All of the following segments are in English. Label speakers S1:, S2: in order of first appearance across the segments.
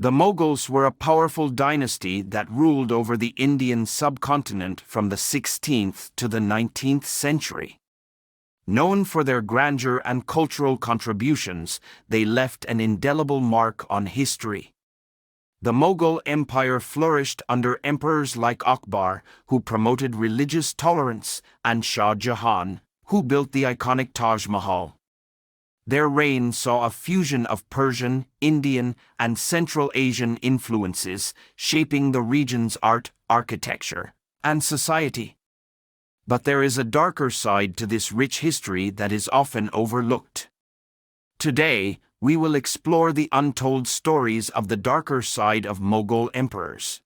S1: The Mughals were a powerful dynasty that ruled over the Indian subcontinent from the 16th to the 19th century. Known for their grandeur and cultural contributions, they left an indelible mark on history. The Mughal Empire flourished under emperors like Akbar, who promoted religious tolerance, and Shah Jahan, who built the iconic Taj Mahal. Their reign saw a fusion of Persian, Indian, and Central Asian influences, shaping the region's art, architecture, and society. But there is a darker side to this rich history that is often overlooked. Today, we will explore the untold stories of the darker side of Mughal emperors.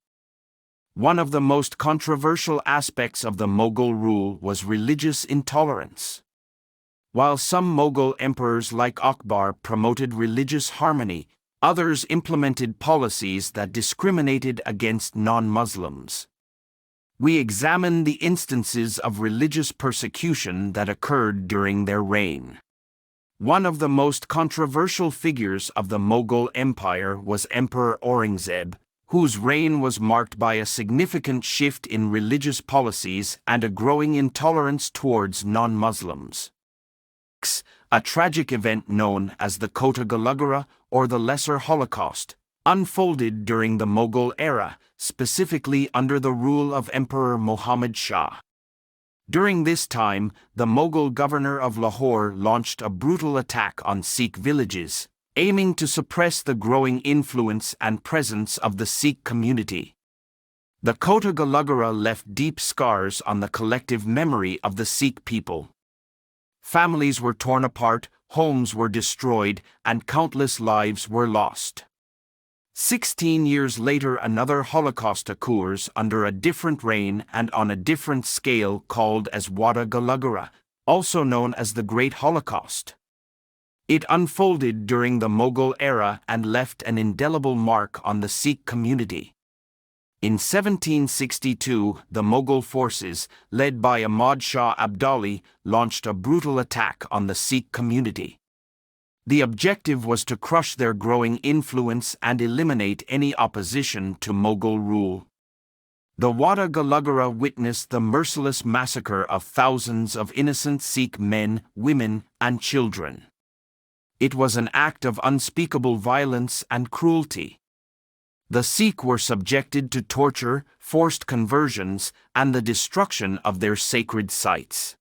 S1: One of the most controversial aspects of the Mughal rule was religious intolerance. While some Mughal emperors like Akbar promoted religious harmony, others implemented policies that discriminated against non-Muslims. We examine the instances of religious persecution that occurred during their reign. One of the most controversial figures of the Mughal Empire was Emperor Aurangzeb, whose reign was marked by a significant shift in religious policies and a growing intolerance towards non-Muslims. A tragic event known as the Kota Galagara, or the Lesser Holocaust, unfolded during the Mughal era, specifically under the rule of Emperor Muhammad Shah. During this time, the Mughal governor of Lahore launched a brutal attack on Sikh villages, aiming to suppress the growing influence and presence of the Sikh community. The Kota Galagara left deep scars on the collective memory of the Sikh people. Families were torn apart, homes were destroyed, and countless lives were lost. 16 years later, another Holocaust occurs under a different reign and on a different scale, called as Wada Galagara, also known as the Great Holocaust. It unfolded during the Mughal era and left an indelible mark on the Sikh community. In 1762, the Mughal forces, led by Ahmad Shah Abdali, launched a brutal attack on the Sikh community. The objective was to crush their growing influence and eliminate any opposition to Mughal rule. The Wada Galagara witnessed the merciless massacre of thousands of innocent Sikh men, women, and children. It was an act of unspeakable violence and cruelty. The Sikh were subjected to torture, forced conversions, and the destruction of their sacred sites.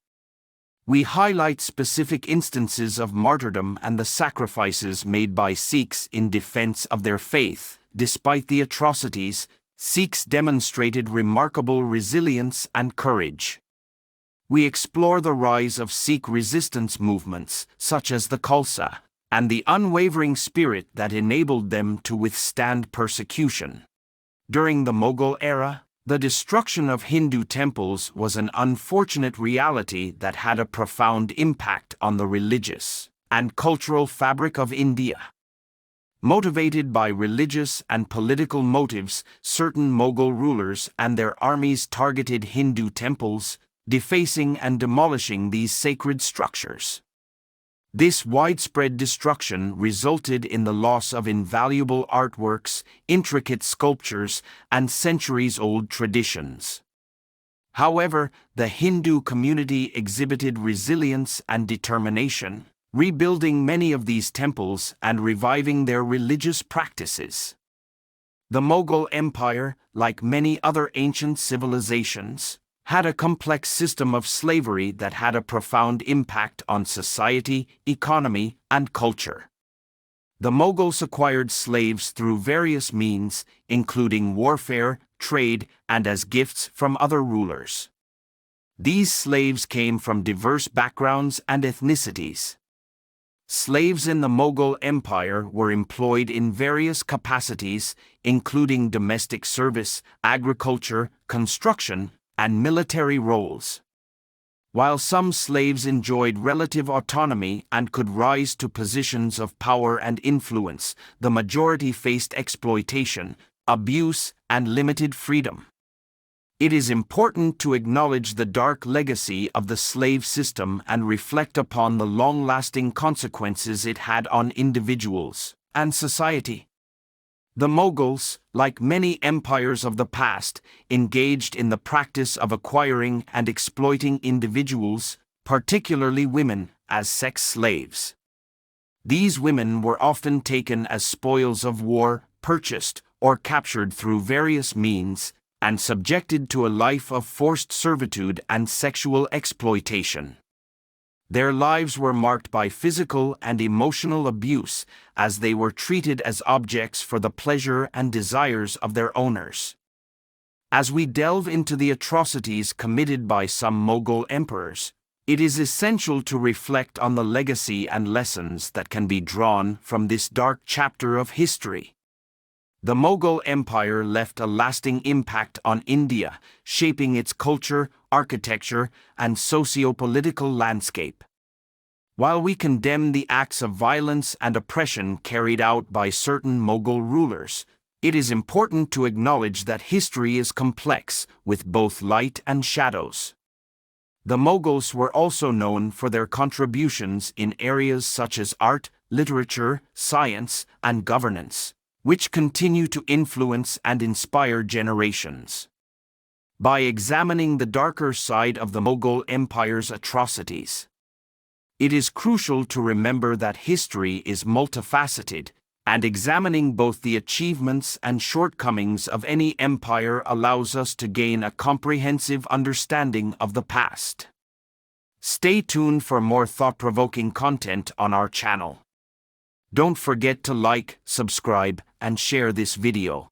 S1: We highlight specific instances of martyrdom and the sacrifices made by Sikhs in defense of their faith. Despite the atrocities, Sikhs demonstrated remarkable resilience and courage. We explore the rise of Sikh resistance movements, such as the Khalsa, and the unwavering spirit that enabled them to withstand persecution. During the Mughal era, the destruction of Hindu temples was an unfortunate reality that had a profound impact on the religious and cultural fabric of India. Motivated by religious and political motives, certain Mughal rulers and their armies targeted Hindu temples, defacing and demolishing these sacred structures. This widespread destruction resulted in the loss of invaluable artworks, intricate sculptures, and centuries-old traditions. However, the Hindu community exhibited resilience and determination, rebuilding many of these temples and reviving their religious practices. The Mughal Empire, like many other ancient civilizations, had a complex system of slavery that had a profound impact on society, economy, and culture. The Mughals acquired slaves through various means, including warfare, trade, and as gifts from other rulers. These slaves came from diverse backgrounds and ethnicities. Slaves in the Mughal Empire were employed in various capacities, including domestic service, agriculture, construction, and military roles. While some slaves enjoyed relative autonomy and could rise to positions of power and influence, the majority faced exploitation, abuse, and limited freedom. It is important to acknowledge the dark legacy of the slave system and reflect upon the long-lasting consequences it had on individuals and society. The Mughals, like many empires of the past, engaged in the practice of acquiring and exploiting individuals, particularly women, as sex slaves. These women were often taken as spoils of war, purchased or captured through various means, and subjected to a life of forced servitude and sexual exploitation. Their lives were marked by physical and emotional abuse, as they were treated as objects for the pleasure and desires of their owners. As we delve into the atrocities committed by some Mughal emperors, it is essential to reflect on the legacy and lessons that can be drawn from this dark chapter of history. The Mughal Empire left a lasting impact on India, shaping its culture, architecture, and socio-political landscape. While we condemn the acts of violence and oppression carried out by certain Mughal rulers, it is important to acknowledge that history is complex, with both light and shadows. The Mughals were also known for their contributions in areas such as art, literature, science, and governance, which continue to influence and inspire generations. By examining the darker side of the Mughal Empire's atrocities, it is crucial to remember that history is multifaceted, and examining both the achievements and shortcomings of any empire allows us to gain a comprehensive understanding of the past. Stay tuned for more thought-provoking content on our channel. Don't forget to like, subscribe, and share this video.